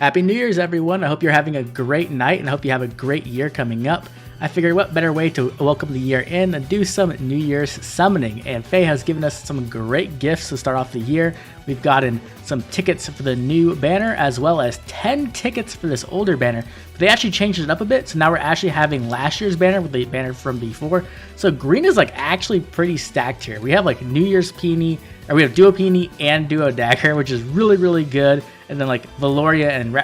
Happy New Year's, everyone. I hope you're having a great night and I hope you have a great year coming up. I figured what better way to welcome the year in and do some New Year's summoning. And Faye has given us some great gifts to start off the year. We've gotten some tickets for the new banner as well as 10 tickets for this older banner. But they actually changed it up a bit. So now we're actually having last year's banner with the banner from before. So green is like actually pretty stacked here. We have like New Year's Peony, or we have Duo Peony and Duo Dagger, which is really, really good. And then like Valoria and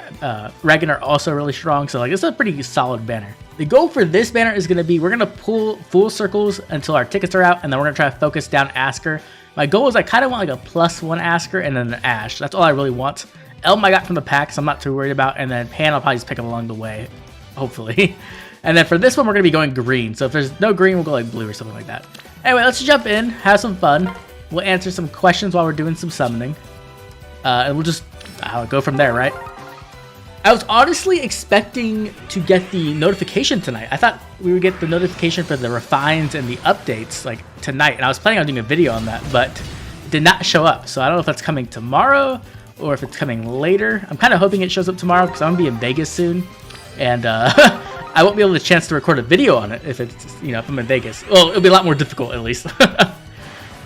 Regan are also really strong. So like it's a pretty solid banner. The goal for this banner is going to be, we're going to pull full circles until our tickets are out. And then we're going to try to focus down Askr. My goal is I kind of want like a +1 Askr and then an Ash. That's all I really want. Elm I got from the pack, so I'm not too worried about. And then Pan I'll probably just pick up along the way, hopefully. And then for this one, we're going to be going green. So if there's no green, we'll go like blue or something like that. Anyway, let's jump in, have some fun. We'll answer some questions while we're doing some summoning. And we'll just go from there, right? I was honestly expecting to get the notification tonight. I thought we would get the notification for the refines and the updates like tonight. And I was planning on doing a video on that, but it did not show up. So I don't know if that's coming tomorrow or if it's coming later. I'm kind of hoping it shows up tomorrow because I'm going to be in Vegas soon. And I won't be able to chance to record a video on it if it's, you know, if I'm in Vegas. Well, it'll be a lot more difficult at least.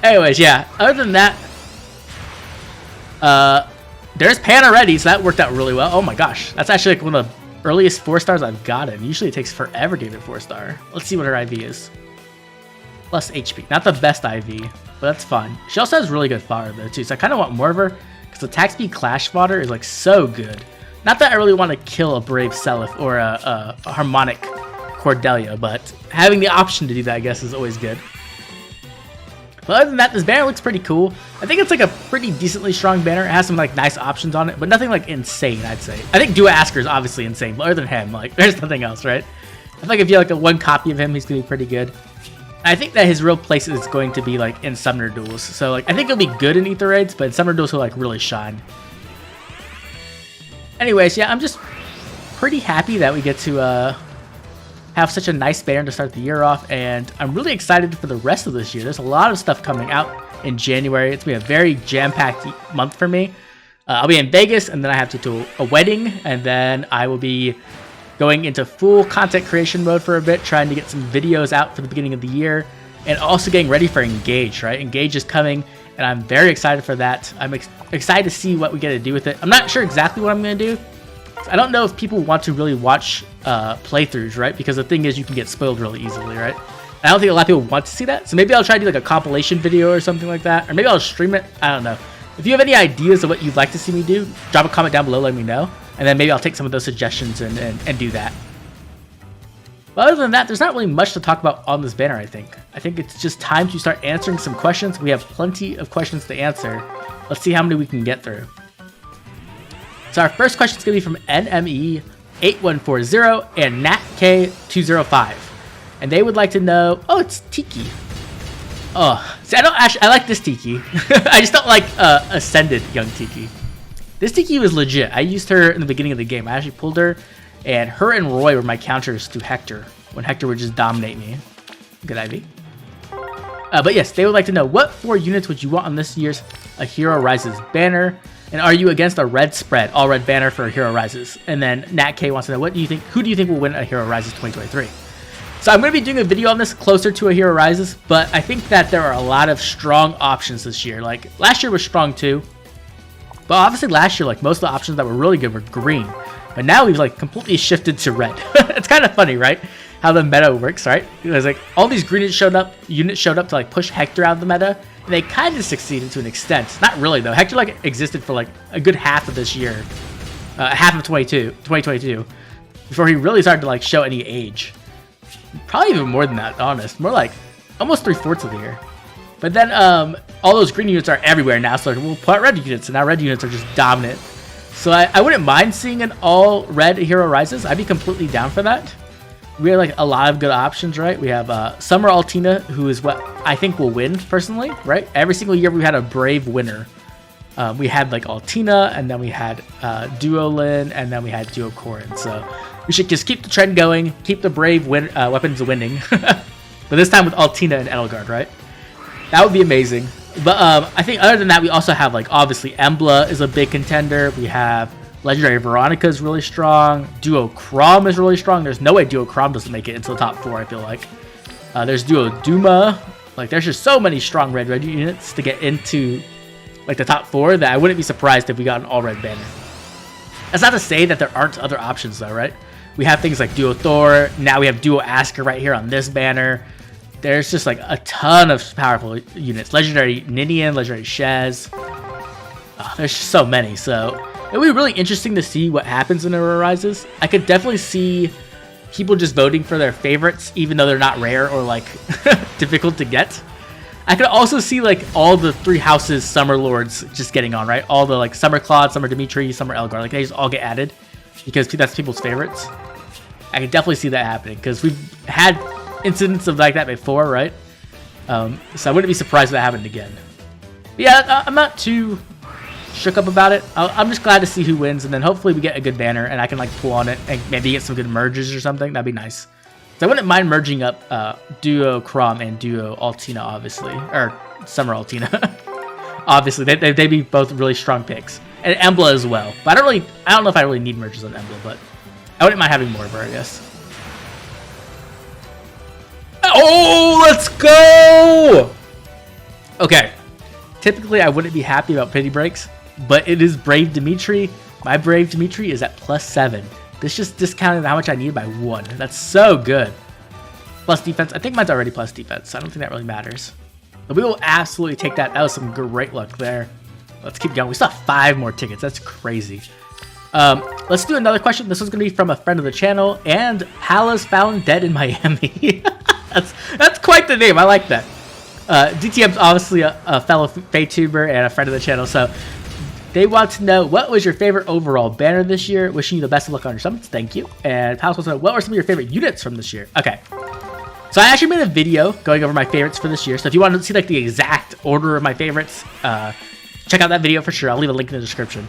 Anyways, yeah, other than that, there's Pan already, so that worked out really well. Oh my gosh, that's actually like one of the earliest 4-stars I've gotten. Usually it takes forever to get a 4-star. Let's see what her IV is. Plus HP. Not the best IV, but that's fine. She also has really good fodder though too, so I kind of want more of her because attack speed clash fodder is like so good. Not that I really want to kill a Brave Seliph or a Harmonic Cordelia, but having the option to do that I guess is always good. But other than that, this banner looks pretty cool. I think it's like a pretty decently strong banner. It has some like nice options on it, but nothing like insane, I'd say. I think Duo Askr is obviously insane, but other than him, like there's nothing else, right? I feel like if you have like a one copy of him, he's gonna be pretty good. I think that his real place is going to be like in Summoner Duels. So like I think he'll be good in Ether Raids, but in Summoner Duels he'll like really shine. Anyways, yeah, I'm just pretty happy that we get to have such a nice banner to start the year off, and I'm really excited for the rest of this year. There's a lot of stuff coming out in January. It's going to be a very jam-packed month for me. I'll be in Vegas, and then I have to do a wedding, and then I will be going into full content creation mode for a bit, trying to get some videos out for the beginning of the year, and also getting ready for Engage, right? Engage is coming, and I'm very excited for that. I'm excited to see what we get to do with it. I'm not sure exactly what I'm going to do. I don't know if people want to really watch playthroughs, right? Because the thing is, you can get spoiled really easily, right? I don't think a lot of people want to see that. So maybe I'll try to do like a compilation video or something like that. Or maybe I'll stream it. I don't know. If you have any ideas of what you'd like to see me do, drop a comment down below, let me know. And then maybe I'll take some of those suggestions and do that. But other than that, there's not really much to talk about on this banner, I think. I think it's just time to start answering some questions. We have plenty of questions to answer. Let's see how many we can get through. So our first question is going to be from NME8140 and NatK205. And they would like to know, oh, it's Tiki. Oh, see, I like this Tiki. I just don't like Ascended Young Tiki. This Tiki was legit. I used her in the beginning of the game. I actually pulled her, and her and Roy were my counters to Hector, when Hector would just dominate me. Good IV. But yes, they would like to know, what 4 units would you want on this year's A Hero Rises banner? And are you against a red spread, all red banner for A Hero Rises? And then Nat K wants to know, who do you think will win A Hero Rises 2023? So I'm going to be doing a video on this closer to A Hero Rises, but I think that there are a lot of strong options this year. Like last year was strong too, but obviously last year, like most of the options that were really good were green. But now we've like completely shifted to red. It's kind of funny, right? How the meta works, right? Because like all these green units showed up to like push Hector out of the meta. And they kind of succeeded to an extent. Not really though. Hector like existed for like a good half of this year, half of 2022, before he really started to like show any age. Probably even more than that, honest. More like almost 3/4 of the year. But then all those green units are everywhere now, so we'll put out red units, and now red units are just dominant. So I wouldn't mind seeing an all red Hero Rises. I'd be completely down for that. We have like a lot of good options, right? We have Summer Altina, who is what I think will win personally, right? Every single year we had a Brave winner. We had like Altina, and then we had Duo Lin, and then we had Duo Corrin. So we should just keep the trend going, keep the Brave weapons winning. But this time with Altina and Edelgard, right? That would be amazing. But I think other than that, we also have like obviously Embla is a big contender. We have Legendary Veronica is really strong. Duo Chrom is really strong. There's no way Duo Chrom doesn't make it into the top 4, I feel like. There's Duo Duma. Like, there's just so many strong red units to get into like the top 4 that I wouldn't be surprised if we got an all-red banner. That's not to say that there aren't other options though, right? We have things like Duo Thor. Now we have Duo Askr right here on this banner. There's just like a ton of powerful units. Legendary Ninian, Legendary Shez. There's just so many. So it'll be really interesting to see what happens when it arises. I could definitely see people just voting for their favorites, even though they're not rare or like difficult to get. I could also see like all the 3 houses Summer Lords just getting on, right? All the like Summer Claude, Summer Dimitri, Summer Elgar. Like they just all get added because that's people's favorites. I can definitely see that happening because we've had incidents of like that before, right? So I wouldn't be surprised if that happened again. But yeah, I'm not too shook up about it. I'm just glad to see who wins, and then hopefully we get a good banner and I can like pull on it and maybe get some good merges or something. That'd be nice. So I wouldn't mind merging up Duo Chrom and Duo Altina, obviously, or Summer Altina. Obviously, they'd be both really strong picks, and Embla as well. But I don't know if I really need merges on Embla, but I wouldn't mind having more of her, I guess. Oh, let's go! Okay. Typically, I wouldn't be happy about pity breaks, but it is Brave Dimitri. My Brave Dimitri is at +7. This just discounted how much I needed by 1. That's so good. Plus defense. I think mine's already plus defense, so I don't think that really matters. But we will absolutely take that. That was some great luck there. Let's keep going. We still have 5 more tickets. That's crazy. Let's do another question. This one's going to be from a friend of the channel, and Palace found dead in Miami. That's quite the name. I like that. DTM's obviously a fellow FaTuber and a friend of the channel, so they want to know, what was your favorite overall banner this year? Wishing you the best of luck on your summits. Thank you. And Palace wants to know, what were some of your favorite units from this year? Okay. So I actually made a video going over my favorites for this year, so if you want to see like the exact order of my favorites, check out that video for sure. I'll leave a link in the description.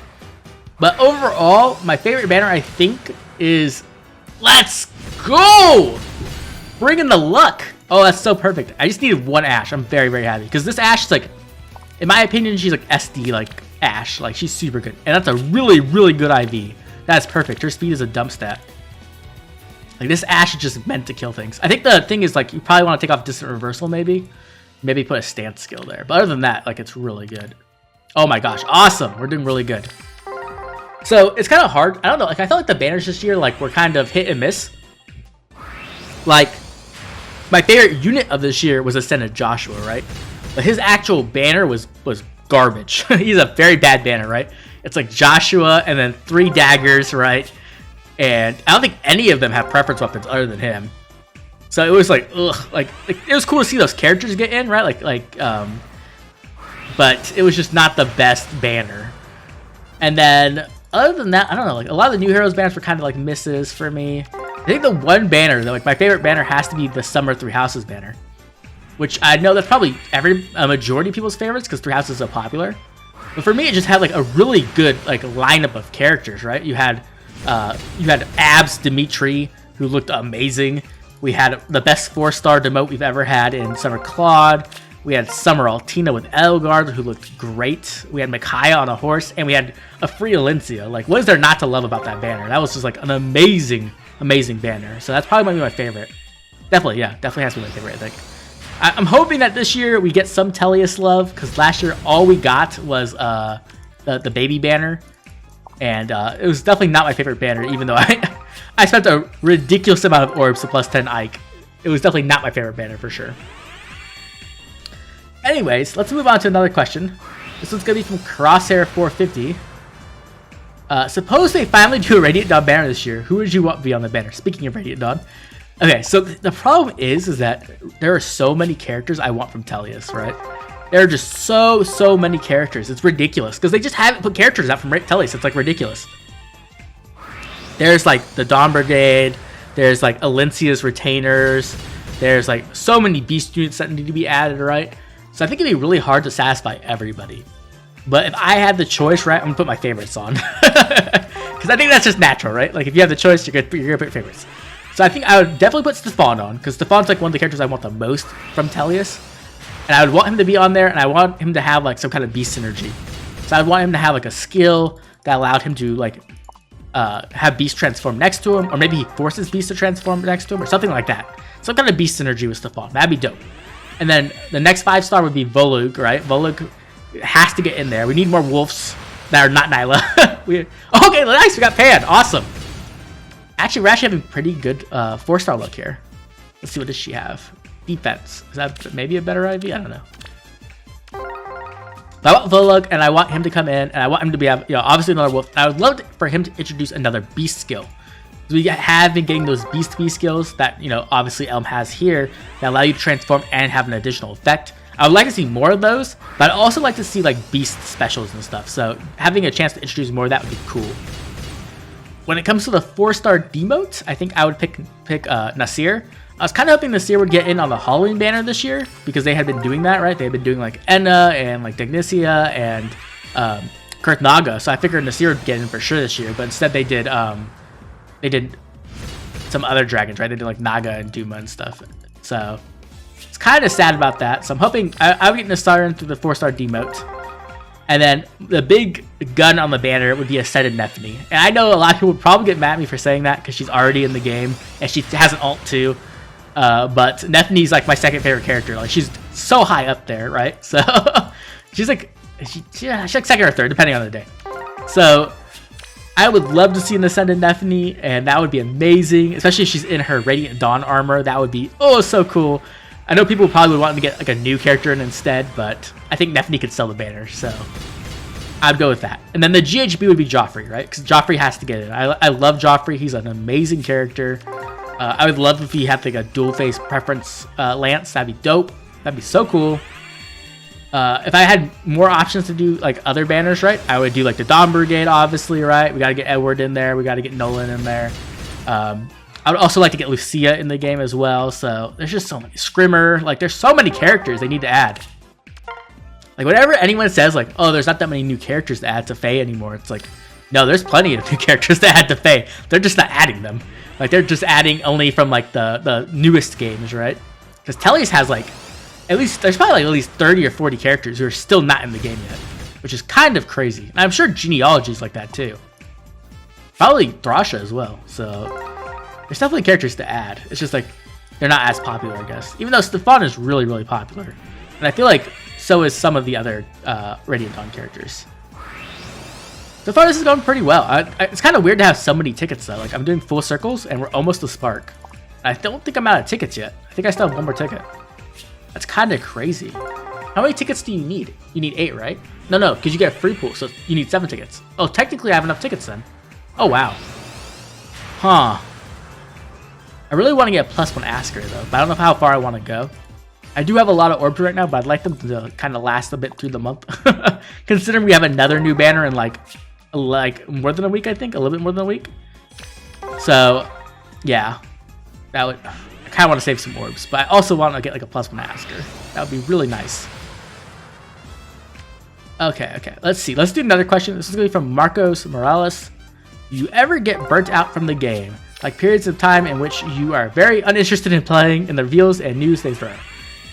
But overall, my favorite banner, I think, is Let's Go! Bring in the luck. Oh, that's so perfect. I just needed 1 Ashe. I'm very, very happy. Because this Ashe is like, in my opinion, she's like SD, like Ashe. Like, she's super good. And that's a really, really good IV. That's perfect. Her speed is a dump stat. Like, this Ashe is just meant to kill things. I think the thing is, like, you probably want to take off Distant Reversal, maybe. Maybe put a stance skill there. But other than that, like, it's really good. Oh my gosh. Awesome. We're doing really good. So, it's kind of hard. I don't know. Like, I felt like the banners this year, like, were kind of hit and miss. Like, my favorite unit of this year was Ascended Joshua, right? But his actual banner was garbage. He's a very bad banner, right? It's like Joshua and then 3 daggers, right? And I don't think any of them have preference weapons other than him. So it was like, ugh. Like it was cool to see those characters get in, right? But it was just not the best banner. And then, other than that, I don't know. Like, a lot of the new heroes banners were kind of like misses for me. I think the one banner, though, like my favorite banner has to be the Summer 3 Houses banner. Which I know that's probably a majority of people's favorites because 3 Houses is so popular. But for me, it just had like a really good like lineup of characters, right? You had Abs Dimitri, who looked amazing. We had the best 4-star demote we've ever had in Summer Claude. We had Summer Altina with Elgar, who looked great. We had Micaiah on a horse, and we had a free Alencia. Like, what is there not to love about that banner? That was just like an amazing banner. So that's probably my favorite. Definitely has to be my favorite, I think. I'm hoping that this year we get some Tellius love, because last year all we got was the baby banner. And it was definitely not my favorite banner, even though I spent a ridiculous amount of orbs to +10 Ike. It was definitely not my favorite banner for sure. Anyways, let's move on to another question. This one's going to be from Crosshair450. Suppose they finally do a Radiant Dawn banner this year. Who would you want to be on the banner? Speaking of Radiant Dawn. Okay, so the problem is that there are so many characters I want from Tellius, right? There are just so many characters. It's ridiculous because they just haven't put characters out from Tellius. It's like ridiculous. There's like the Dawn Brigade. There's like Alencia's Retainers. There's like so many beast units that need to be added, right? So I think it'd be really hard to satisfy everybody. But if I had the choice, right, I'm gonna put my favorites on. Because I think that's just natural, right? Like if you have the choice, you're gonna put your favorites. So I think I would definitely put Stefan on, because Stefan's like one of the characters I want the most from Tellius. And I would want him to be on there, and I want him to have like some kind of beast synergy. So I would want him to have like a skill that allowed him to like have beast transform next to him, or maybe he forces beast to transform next to him, or something like that. Some kind of beast synergy with Stefan. That'd be dope. And then the next 5-star would be Volug, right? Volug has to get in there. We need more wolves that are not Nyla. Okay, nice. We got Pan. Awesome. Actually, we're actually having pretty good 4-star luck here. Let's see, what does she have? Defense. Is that maybe a better idea? I don't know. But I want Volug, and I want him to come in, and I want him to be, obviously another wolf. I would love for him to introduce another beast skill. We have been getting those beast skills that, obviously Elm has here that allow you to transform and have an additional effect. I would like to see more of those, but I'd also like to see like beast specials and stuff. So having a chance to introduce more of that would be cool. When it comes to the 4-star demote, I think I would pick Nasir. I was kind of hoping Nasir would get in on the Halloween banner this year because they had been doing that, right? They had been doing like Enna and like Dignicia and Kurth Naga. So I figured Nasir would get in for sure this year, but instead they did some other dragons, right? They did like Naga and Duma and stuff. So it's kind of sad about that. So I'm hoping I would get Nasir in through the 4-star demote. And then the big gun on the banner would be Ascended Nephany. And I know a lot of people would probably get mad at me for saying that because she's already in the game and she has an ult too. But Nephany's like my second favorite character. Like she's so high up there, right? So she's like she's like second or third depending on the day. So I would love to see an Ascended Nephany, and that would be amazing, especially if she's in her Radiant Dawn armor. That would be so cool. I know people probably would want to get like a new character in instead, but I think Nephany could sell the banner, so I'd go with that. And then the GHB would be Joffrey, right? Because Joffrey has to get in. I love Joffrey. He's an amazing character. I would love if he had like a dual face preference lance. That'd be dope. That'd be so cool. If I had more options to do like other banners, right, I would do like the Dawn Brigade, obviously, right? We got to get Edward in there. We got to get Nolan in there. I would also like to get Lucia in the game as well. So there's just so many. Scrimmer, like there's so many characters they need to add. Like whenever anyone says like, oh, there's not that many new characters to add to Faye anymore, it's like, no, there's plenty of new characters to add to Faye. They're just not adding them. Like they're just adding only from like the newest games, right? Because Telly's has like there's probably like at least 30 or 40 characters who are still not in the game yet, which is kind of crazy. And I'm sure Genealogy is like that too. Probably Thrasha as well. So there's definitely characters to add. It's just like they're not as popular, I guess. Even though Stefan is really, really popular, and I feel like so is some of the other Radiant Dawn characters. So far, this is going pretty well. It's kind of weird to have so many tickets though. Like I'm doing full circles, and we're almost to Spark. I don't think I'm out of tickets yet. I think I still have one more ticket. That's kind of crazy. How many tickets do you need? You need 8, right? No, because you get a free pool, so you need 7 tickets. Oh, technically I have enough tickets then. Oh, wow. Huh. I really want to get a +1 Askr though, but I don't know how far I want to go. I do have a lot of orbs right now, but I'd like them to kind of last a bit through the month. Considering we have another new banner in like more than a week, I think. A little bit more than a week. So, yeah. I kind of want to save some orbs, but I also want to get like a +1 Askr. That would be really nice. Okay. Let's see. Let's do another question. This is going to be from Marcos Morales. Do you ever get burnt out from the game? Like periods of time in which you are very uninterested in playing and the reveals and news they throw.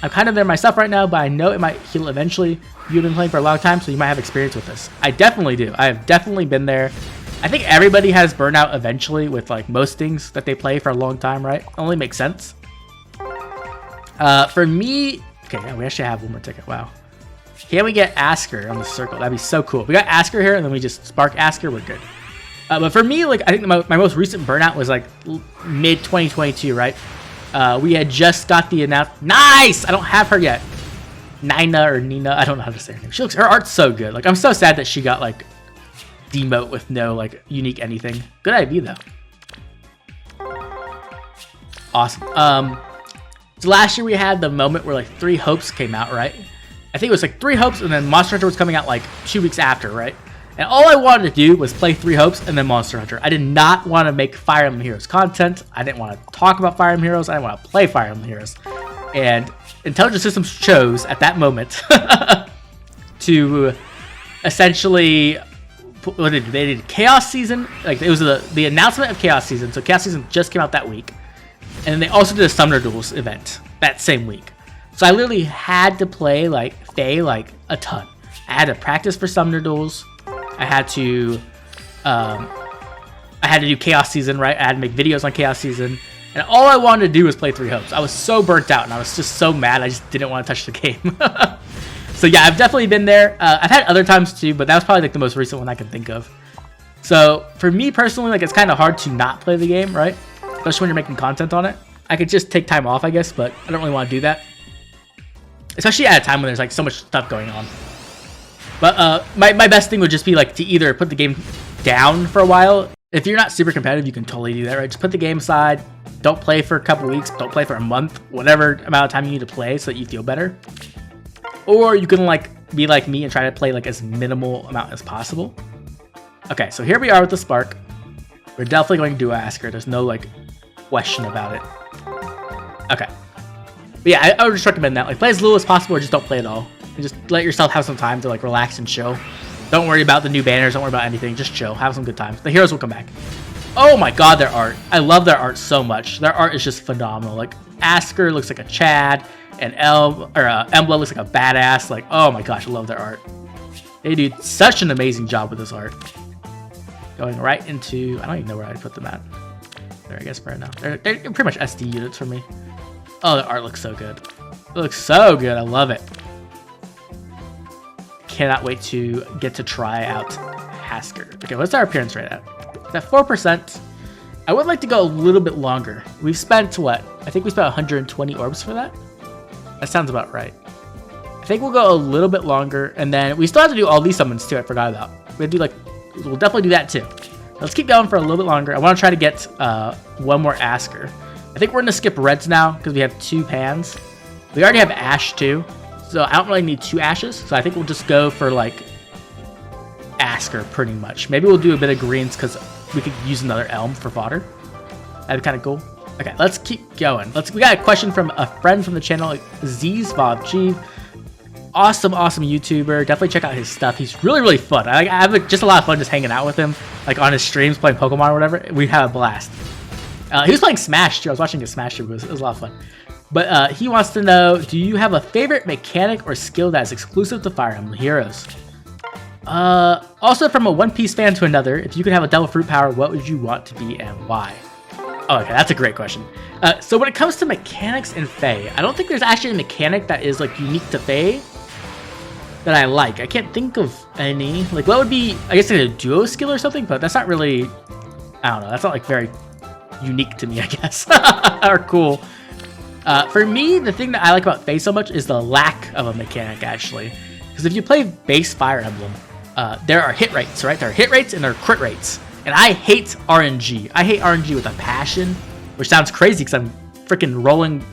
I'm kind of there myself right now, but I know it might heal eventually. You've been playing for a long time, so you might have experience with this. I definitely do. I have definitely been there. I think everybody has burnout eventually with like most things that they play for a long time, right? Only makes sense. For me, okay, yeah, we actually have one more ticket. Wow. Can we get Askr on the circle? That'd be so cool. We got Askr here, and then we just spark Askr. We're good. But for me, like I think my most recent burnout was like mid 2022, right? We had just got the announcement. Nice. I don't have her yet. Nina or Nina. I don't know how to say her name. Her art's so good. Like I'm so sad that she got like demote with no like unique anything. Good idea though. Awesome. So last year we had the moment where like 3 Hopes came out, right? I think it was like 3 Hopes and then Monster Hunter was coming out like 2 weeks after, right? And all I wanted to do was play 3 Hopes and then Monster Hunter. I did not want to make Fire Emblem Heroes content. I didn't want to talk about Fire Emblem Heroes. I didn't want to play Fire Emblem Heroes. And Intelligent Systems chose at that moment to essentially, what did they did Chaos Season. Like it was the announcement of Chaos Season. So Chaos Season just came out that week. And then they also did a Summoner Duels event that same week. So I literally had to play like Fae like a ton. I had to practice for Summoner Duels. I had to do Chaos Season, right? I had to make videos on Chaos Season. And all I wanted to do was play 3 Hopes. I was so burnt out and I was just so mad. I just didn't want to touch the game. So yeah, I've definitely been there. I've had other times too, but that was probably like the most recent one I can think of. So for me personally, like it's kind of hard to not play the game, right? Especially when you're making content on it. I could just take time off, I guess, but I don't really want to do that. Especially at a time when there's like so much stuff going on. But my best thing would just be like to either put the game down for a while. If you're not super competitive, you can totally do that, right? Just put the game aside. Don't play for a couple weeks. Don't play for a month. Whatever amount of time you need to play so that you feel better. Or you can like be like me and try to play like as minimal amount as possible. Okay, so here we are with the Spark. We're definitely going to do Askr. There's no like question about it. Okay. But yeah, I would just recommend that. Like play as little as possible or just don't play at all. And just let yourself have some time to like relax and chill. Don't worry about the new banners. Don't worry about anything. Just chill. Have some good times. The heroes will come back. Oh my god, their art. I love their art so much. Their art is just phenomenal. Like Askr looks like a Chad. And Emblem looks like a badass. Like, oh my gosh, I love their art. They do such an amazing job with this art. Going right into... I don't even know where I'd put them at. There, I guess right now. They're pretty much SD units for me. Oh, the art looks so good. It looks so good. I love it. Cannot wait to get to try out Askr. Okay, what's our appearance rate at? It's at 4%. I would like to go a little bit longer. We've spent, what? I think we spent 120 orbs for that? That sounds about right. I think we'll go a little bit longer, and then we still have to do all these summons too. I forgot about. We'll definitely do that too. Let's keep going for a little bit longer. I want to try to get one more Askr. I think we're gonna skip reds now because we have 2 pans. We already have Ash too, so I don't really need 2 Ashes. So I think we'll just go for like Askr pretty much. Maybe we'll do a bit of greens because we could use another Elm for fodder. That'd be kind of cool. Okay, let's keep going. We got a question from a friend from the channel, ZzVobG. Awesome YouTuber. Definitely check out his stuff. He's really fun. I have just a lot of fun just hanging out with him, like on his streams, playing Pokemon or whatever. We have a blast. He was playing Smash too. I was watching his Smash too. It was a lot of fun. But he wants to know, do you have a favorite mechanic or skill that is exclusive to Fire Emblem Heroes? Also from a One Piece fan to another, if you could have a Devil Fruit power, what would you want to be and why? Oh, okay, that's a great question. So when it comes to mechanics in Fae, I don't think there's actually a mechanic that is like unique to Fae that I like. I can't think of any. Like what would be, I guess like a duo skill or something, but that's not really, I don't know, that's not like very unique to me, I guess. Or cool. For me, the thing that I like about Fae so much is the lack of a mechanic actually. Because if you play base Fire Emblem, there are hit rates, right? There are hit rates and there are crit rates. And I hate RNG. I hate RNG with a passion, which sounds crazy because I'm freaking rolling.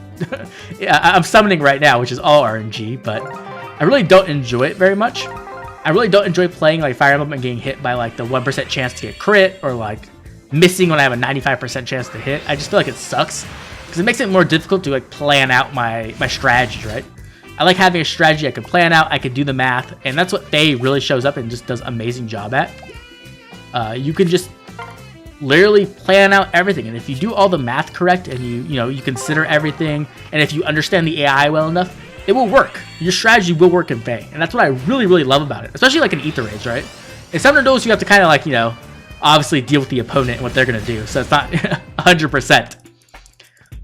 Yeah, I'm summoning right now, which is all RNG, but I really don't enjoy it very much. I really don't enjoy playing like Fire Emblem and getting hit by like the 1% chance to get crit or like missing when I have a 95% chance to hit. I just feel like it sucks because it makes it more difficult to like plan out my strategy, right? I like having a strategy I can plan out, I can do the math, and that's what Fae really shows up and just does an amazing job at. You can just literally plan out everything, and if you do all the math correct and you consider everything, and if you understand the AI well enough, it will work. Your strategy will work in Fae, and that's what I really love about it, especially like in Ether Raids, right? In Summoner Duels, you have to kind of like, obviously deal with the opponent and what they're gonna do, so it's not 100%.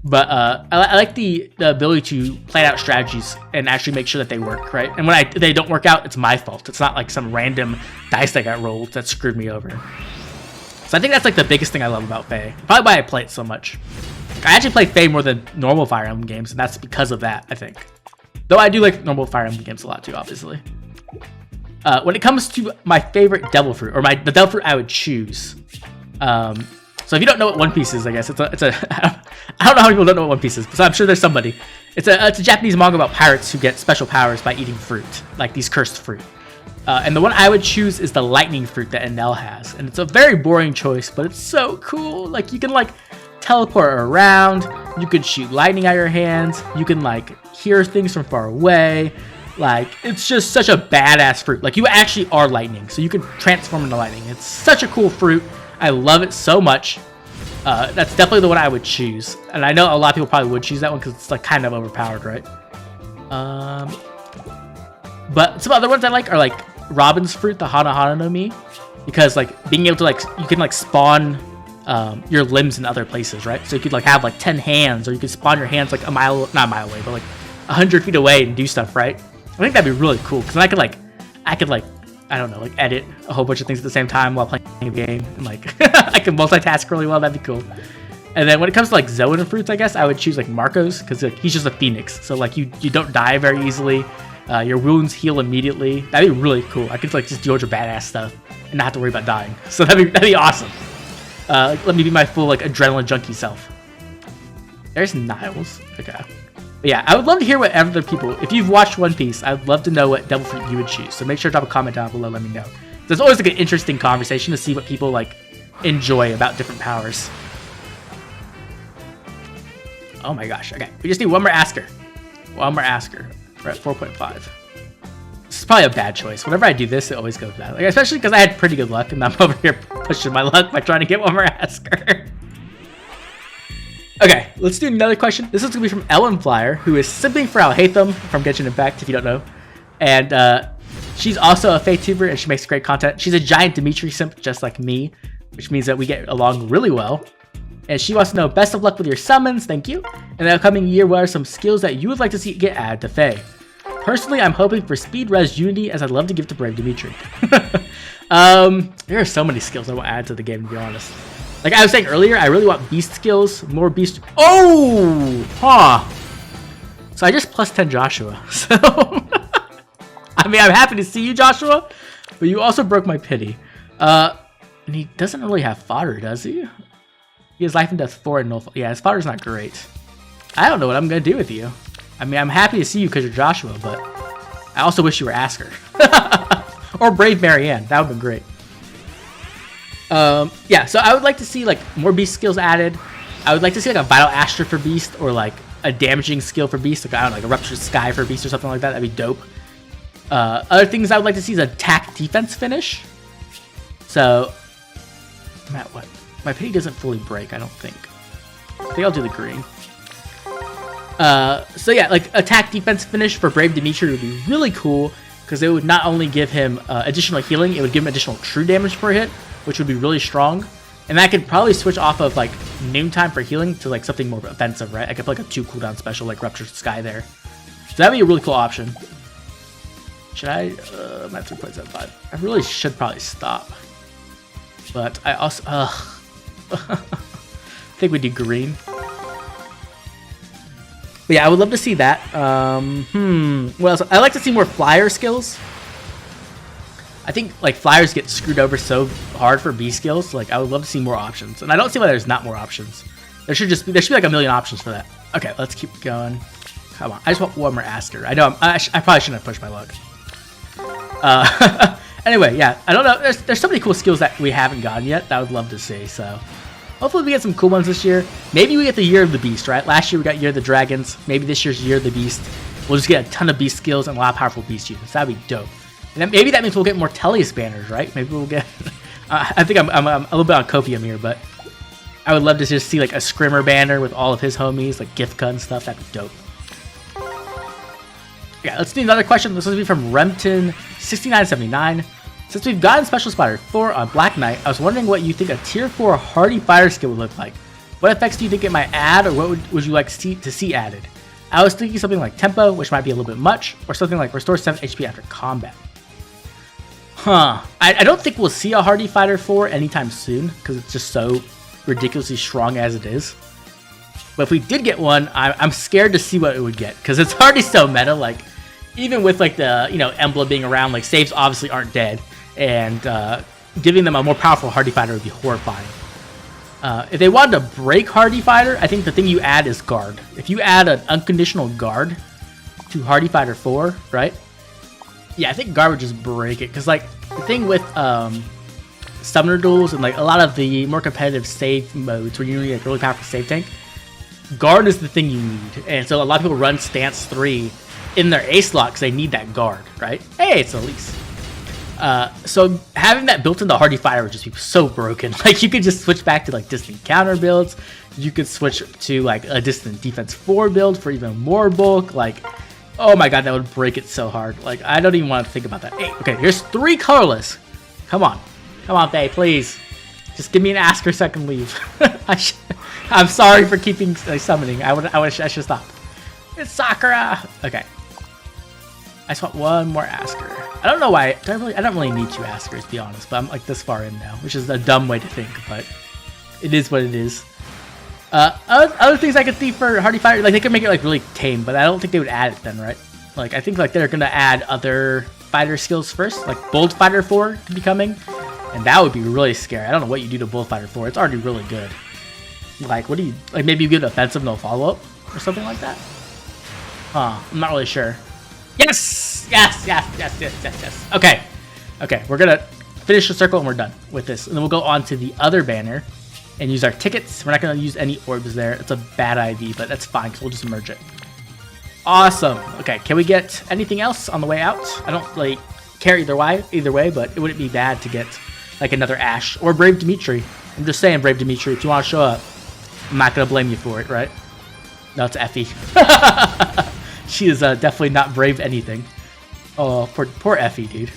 But I like the ability to plan out strategies and actually make sure that they work, right? And when they don't work out, it's my fault. It's not like some random dice that got rolled that screwed me over. So I think that's like the biggest thing I love about Fae. Probably why I play it so much. I actually play Fae more than normal Fire Emblem games, and that's because of that, I think. Though I do like normal Fire Emblem games a lot too, obviously. When it comes to my favorite Devil Fruit, or the Devil Fruit I would choose. So if you don't know what One Piece is, I guess it's a I don't know how people don't know what One Piece is, but I'm sure there's somebody. It's a Japanese manga about pirates who get special powers by eating fruit, like these cursed fruit. And the one I would choose is the lightning fruit that Enel has, and it's a very boring choice, but it's so cool. Like you can like teleport around, you can shoot lightning out of your hands, you can like hear things from far away. Like it's just such a badass fruit. Like you actually are lightning, so you can transform into lightning. It's such a cool fruit. I love it so much. That's definitely the one I would choose. And I know a lot of people probably would choose that one because it's like kind of overpowered, right? But some other ones I like are like Robin's Fruit, the Hana Hana no Mi, because like being able to like you can like spawn your limbs in other places, right? So you could like have like 10 hands, or you could spawn your hands like not a mile away, but like 100 feet away and do stuff, right? I think that'd be really cool because then I could like I don't know, like edit a whole bunch of things at the same time while playing the game, and like I can multitask really well. That'd be cool. And then when it comes to like Zoan fruits, I guess I would choose like Marco's because like, he's just a phoenix, so like you don't die very easily. Your wounds heal immediately. That'd be really cool. I could like just do all your badass stuff and not have to worry about dying. So that'd be awesome. Let me be my full like adrenaline junkie self. There's Niles. Okay. But yeah, I would love to hear what other people. If you've watched One Piece, I'd love to know what devil fruit you would choose. So make sure to drop a comment down below. Let me know. There's always like an interesting conversation to see what people like enjoy about different powers. Oh my gosh. Okay, we just need one more Askr. One more Askr. We're at 4.5. This is probably a bad choice. Whenever I do this, it always goes bad. Like, especially because I had pretty good luck, and I'm over here pushing my luck by trying to get one more Askr. Okay, let's do another question. This is going to be from Ellen Flyer, who is simping for Alhaitham from Genshin Impact, if you don't know. And she's also a Fae-tuber, and she makes great content. She's a giant Dimitri simp, just like me, which means that we get along really well. And she wants to know, best of luck with your summons, thank you. In the upcoming year, what are some skills that you would like to see get added to Fae? Personally, I'm hoping for speed res unity, as I'd love to give to Brave Dimitri. There are so many skills I want added to the game, to be honest. Like I was saying earlier, I really want beast skills, more beast. Oh! Huh. So I just plus 10 Joshua. So, I mean, I'm happy to see you, Joshua, but you also broke my pity. And he doesn't really have fodder, does he? He has life and death 4 and null. Yeah, his fodder's not great. I don't know what I'm going to do with you. I mean, I'm happy to see you because you're Joshua, but I also wish you were Askr. Or Brave Marianne. That would be great. Yeah, so I would like to see like more beast skills added. I would like to see like a Vital Astra for beast, or like a damaging skill for beast. Like, I don't know, like a Ruptured Sky for beast or something like that. That'd be dope. Other things I would like to see is attack defense finish. So, Matt, what? My pity doesn't fully break, I don't think. I think I'll do the green. So yeah, like attack defense finish for Brave Dimitri would be really cool, because it would not only give him additional healing, it would give him additional true damage per hit, which would be really strong. And that could probably switch off of like noontime for healing to like something more offensive, right? I could put like a 2 cooldown special like Ruptured Sky there. So that'd be a really cool option. Should I? I'm at 3.75. I really should probably stop. But I also, I think we do green. But yeah, I would love to see that. What else? I like to see more flyer skills. I think like flyers get screwed over so hard for B skills. Like I would love to see more options, and I don't see why there's not more options. There should be like a million options for that. Okay, let's keep going. Come on, I just want one more Askr. I know I probably shouldn't have pushed my luck. Anyway, yeah, I don't know. There's so many cool skills that we haven't gotten yet that I would love to see. So hopefully we get some cool ones this year. Maybe we get the Year of the Beast, right? Last year we got Year of the Dragons. Maybe this year's Year of the Beast. We'll just get a ton of beast skills and a lot of powerful beast units. That'd be dope. And then maybe that means we'll get more Tellius banners, right? Maybe we'll get... I think I'm a little bit on Copium here, but I would love to just see like a Scrimmer banner with all of his homies, like Gifka and stuff. That'd be dope. Yeah, let's do another question. This will be from Remton6979. Since we've gotten Special Spider 4 on Black Knight, I was wondering what you think a Tier 4 Hardy Fire skill would look like. What effects do you think it might add, or what would you like to see added? I was thinking something like Tempo, which might be a little bit much, or something like Restore 7 HP after combat. I don't think we'll see a Hardy Fighter 4 anytime soon, because it's just so ridiculously strong as it is. But if we did get one, I'm scared to see what it would get, because it's already so meta. Like, even with like the Emblem being around, like saves obviously aren't dead, and giving them a more powerful Hardy Fighter would be horrifying. If they wanted to break Hardy Fighter, I think the thing you add is Guard. If you add an unconditional Guard to Hardy Fighter 4, right? Yeah, I think Guard would just break it, because like the thing with Summoner duels and like a lot of the more competitive save modes where you need like a really powerful save tank, Guard is the thing you need. And so a lot of people run Stance 3 in their ace slot because they need that Guard, right? Hey, it's Elise. So having that built into Hardy Fire would just be so broken. Like you could just switch back to like distant counter builds. You could switch to like a distant defense 4 build for even more bulk. Like Oh my god, that would break it so hard. Like, I don't even want to think about that. Hey, okay, here's 3 colorless. Come on. Come on, Faye, please. Just give me an Askr so I can leave. I'm sorry for keeping summoning. I should stop. It's Sakura. Okay. I just want one more Askr. I don't know why. I don't really need 2 Askers, to be honest. But I'm like this far in now, which is a dumb way to think, but it is what it is. Other things I could see for Hardy Fighter, like they could make it like really tame, but I don't think they would add it then, right? Like I think like they're gonna add other fighter skills first, like Bold Fighter 4 could be coming, and that would be really scary. I don't know what you do to Bold Fighter 4. It's already really good. Like what do you like? Maybe you get offensive no follow up or something like that. Huh? I'm not really sure. Yes, yes, yes, yes, yes, yes, yes. Okay, okay. We're gonna finish the circle and we're done with this, and then we'll go on to the other banner and use our tickets. We're not going to use any orbs there. It's a bad IV, but that's fine because we'll just merge it. Awesome. Okay, can we get anything else on the way out? I don't really care either way, but it wouldn't be bad to get like another Ash or Brave Dimitri. I'm just saying, Brave Dimitri, if you want to show up, I'm not going to blame you for it, right? No, it's Effie. She is definitely not brave anything. Oh, poor Effie, dude.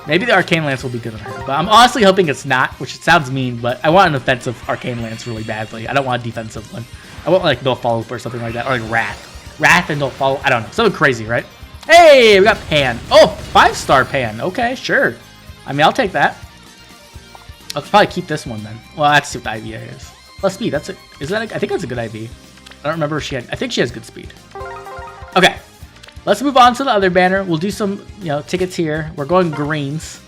Maybe the Arcane Lance will be good on her, but I'm honestly hoping it's not, which it sounds mean, but I want an offensive Arcane Lance really badly. I don't want a defensive one. I want like no follow-up or something like that, or like Wrath. Wrath and no follow, I don't know. Something crazy, right? Hey, we got Panne. Oh, 5-star Panne. Okay, sure. I mean, I'll take that. I'll probably keep this one then. Well, that's what the IV is. Plus speed, that's it. Is that I think that's a good IV. I don't remember if she had, I think she has good speed. Okay. Let's move on to the other banner. We'll do some, tickets here. We're going greens.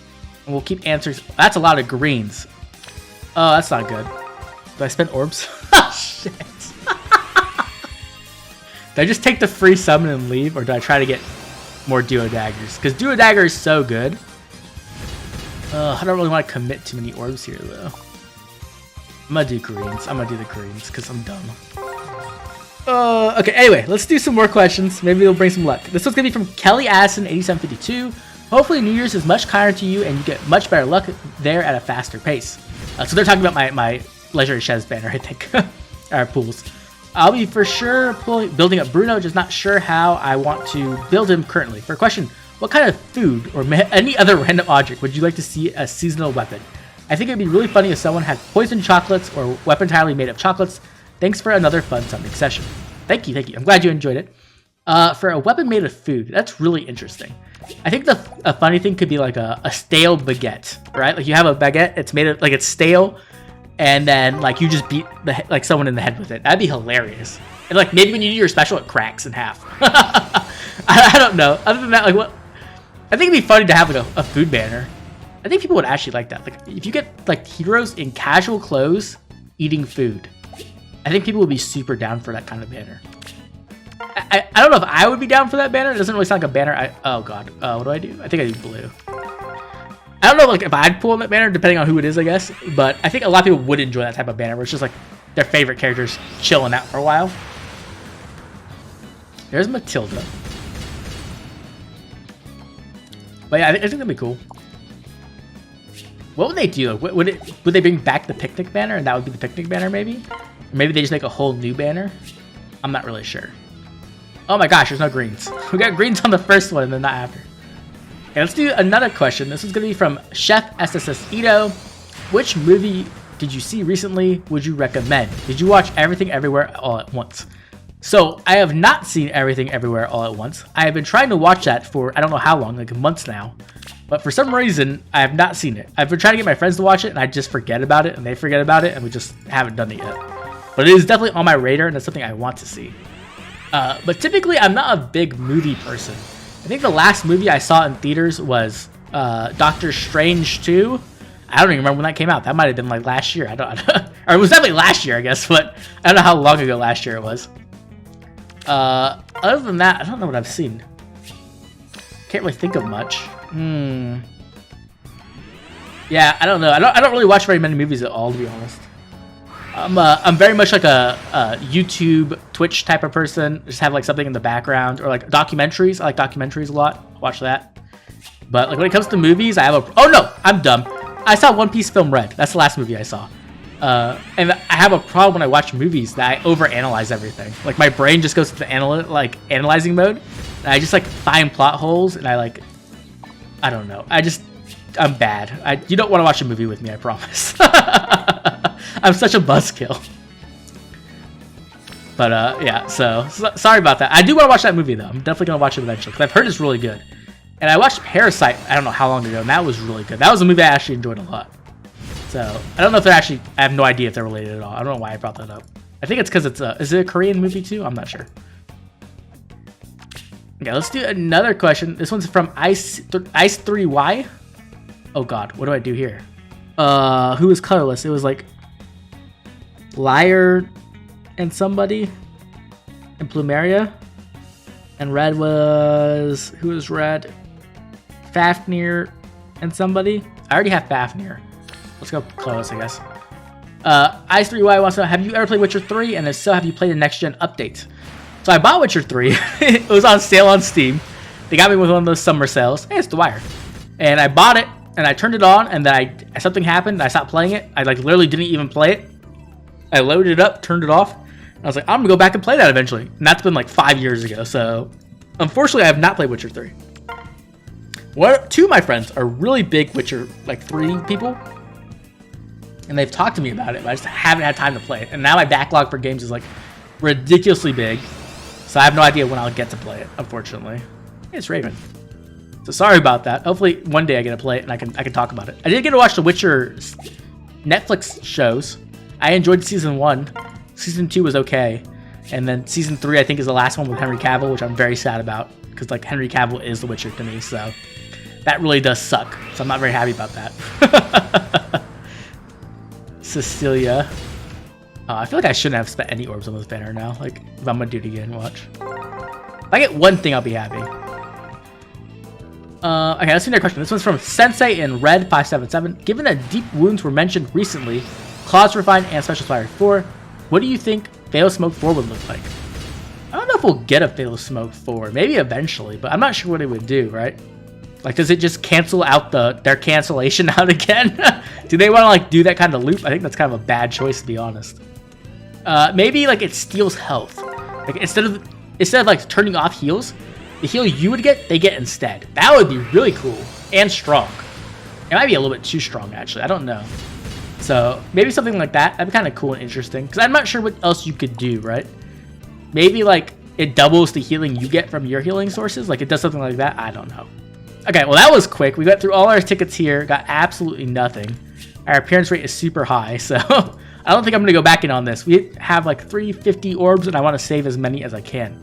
And we'll keep answers. That's a lot of greens. Oh, that's not good. Do I spend orbs? Shit. Do I just take the free summon and leave? Or do I try to get more Duo Daggers? Because Duo Dagger is so good. I don't really want to commit too many orbs here, though. I'm going to do greens. I'm going to do the greens because I'm dumb. Okay, anyway, let's do some more questions. Maybe it'll bring some luck. This one's going to be from Kelly Addison, 8752. Hopefully New Year's is much kinder to you and you get much better luck there at a faster pace. So they're talking about my Legendary Shez banner, I think. Our pools. I'll be for sure building up Bruno, just not sure how I want to build him currently. For a question, what kind of food or any other random object would you like to see as seasonal weapon? I think it'd be really funny if someone had poison chocolates or weapon entirely made of chocolates. Thanks for another fun summoning session. Thank you, thank you. I'm glad you enjoyed it. For a weapon made of food, that's really interesting. I think a funny thing could be like a stale baguette, right? Like you have a baguette, it's made of like it's stale, and then like you just beat someone in the head with it. That'd be hilarious. And like maybe when you do your special, it cracks in half. I don't know. Other than that, like what? I think it'd be funny to have like a food banner. I think people would actually like that. Like if you get like heroes in casual clothes eating food. I think people would be super down for that kind of banner. I don't know if I would be down for that banner. It doesn't really sound like a banner. Oh god. What do I do? I think I do blue. I don't know like if I'd pull on that banner, depending on who it is, I guess. But I think a lot of people would enjoy that type of banner where it's just like their favorite characters chilling out for a while. There's Matilda. But yeah, I think that'd be cool. What would they do? Would they bring back the picnic banner and that would be the picnic banner maybe? Or maybe they just make a whole new banner? I'm not really sure. Oh my gosh, there's no greens. We got greens on the first one and then not after. Okay, let's do another question. This is going to be from Chef SSS Ito. Which movie did you see recently would you recommend? Did you watch Everything Everywhere All at Once? So, I have not seen Everything Everywhere All at Once. I have been trying to watch that for I don't know how long, like months now. But for some reason, I have not seen it. I've been trying to get my friends to watch it, and I just forget about it, and they forget about it, and we just haven't done it yet. But it is definitely on my radar, and it's something I want to see. But typically, I'm not a big movie person. I think the last movie I saw in theaters was Doctor Strange 2. I don't even remember when that came out. That might have been like last year. I don't or it was definitely last year, I guess, but I don't know how long ago last year it was. Other than that, I don't know what I've seen. Can't really think of much. Yeah, I don't know. I don't really watch very many movies at all, to be honest. I'm very much like a YouTube, Twitch type of person. Just have like something in the background or like documentaries. I like documentaries a lot. Watch that. But like when it comes to movies, I have a. Oh no, I'm dumb. I saw One Piece Film Red. That's the last movie I saw. And I have a problem when I watch movies that I overanalyze everything. Like my brain just goes to the analyzing mode. And I just like find plot holes, and I don't know. I'm bad. You don't want to watch a movie with me, I promise. I'm such a buzzkill. But yeah, so sorry about that. I do want to watch that movie though. I'm definitely gonna watch it eventually because I've heard it's really good. And I watched Parasite, I don't know how long ago, and that was really good. That was a movie I actually enjoyed a lot. So, I don't know if they're actually, I have no idea if they're related at all. I don't know why I brought that up. I think it's because is it a Korean movie too? I'm not sure. Okay, let's do another question. This one's from Ice3Y. Oh god, what do I do here? Who was colorless? It was like Liar and somebody and Plumeria. And red was, who was red? Fafnir and somebody. I already have Fafnir. Let's go close, I guess. Ice3Y wants to know, have you ever played Witcher 3? And if so, have you played the next gen update? So I bought Witcher 3. It was on sale on Steam. They got me with one of those summer sales. Hey, it's The Wire. And I bought it, and I turned it on, and then something happened. I stopped playing it. I literally didn't even play it. I loaded it up, turned it off. And I was like, I'm gonna go back and play that eventually. And that's been like 5 years ago. So unfortunately, I have not played Witcher 3. Two of my friends are really big Witcher 3 people. And they've talked to me about it, but I just haven't had time to play it. And now my backlog for games is like ridiculously big. So I have no idea when I'll get to play it, unfortunately. Hey, it's Raven. So sorry about that. Hopefully one day I get to play it and I can talk about it. I did get to watch the Witcher Netflix shows. I enjoyed season 1. Season 2 was okay. And then season 3 I think is the last one with Henry Cavill, which I'm very sad about. Because like Henry Cavill is the Witcher to me, so that really does suck. So I'm not very happy about that. Cecilia. I feel like I shouldn't have spent any orbs on this banner now. Like, if I'm gonna do it again, watch. If I get one thing, I'll be happy. Okay, let's see another question. This one's from Sensei in Red 577. Given that deep wounds were mentioned recently, Claws Refined and Special Fire 4, what do you think Fatal Smoke 4 would look like? I don't know if we'll get a Fatal Smoke 4. Maybe eventually, but I'm not sure what it would do, right? Like, does it just cancel out their cancellation out again? Do they want to like do that kind of loop? I think that's kind of a bad choice, to be honest. Maybe like it steals health. Like instead of like turning off heals, the heal you would get, they get instead. That would be really cool and strong. It might be a little bit too strong, actually. I don't know. So maybe something like that. That'd be kind of cool and interesting. Because I'm not sure what else you could do, right? Maybe like it doubles the healing you get from your healing sources. Like it does something like that. I don't know. Okay, well that was quick. We went through all our tickets here, got absolutely nothing. Our appearance rate is super high, so I don't think I'm going to go back in on this. We have like 350 orbs, and I want to save as many as I can.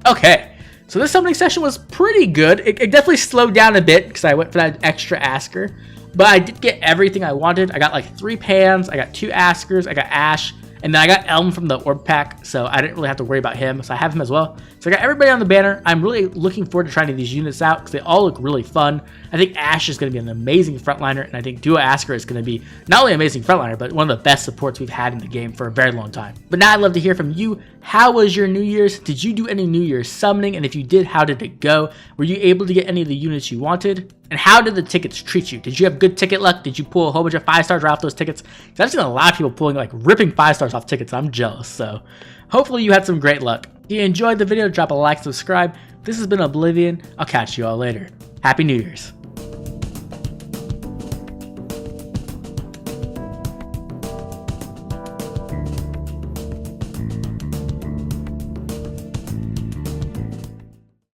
Okay, so this summoning session was pretty good. It definitely slowed down a bit because I went for that extra Askr, but I did get everything I wanted. I got like 3 Pans, I got 2 Askers, I got Ash, and then I got Elm from the orb pack, so I didn't really have to worry about him, so I have him as well. So I got everybody on the banner. I'm really looking forward to trying these units out because they all look really fun. I think Ash is going to be an amazing frontliner, and I think Duo Askr is going to be not only an amazing frontliner, but one of the best supports we've had in the game for a very long time. But now I'd love to hear from you. How was your New Year's? Did you do any New Year's summoning? And if you did, how did it go? Were you able to get any of the units you wanted? And how did the tickets treat you? Did you have good ticket luck? Did you pull a whole bunch of 5-stars right off those tickets? Because I've seen a lot of people pulling, like, ripping 5-stars off tickets. I'm jealous. So hopefully you had some great luck. If you enjoyed the video, drop a like, subscribe. This has been Oblivion. I'll catch you all later. Happy New Year's.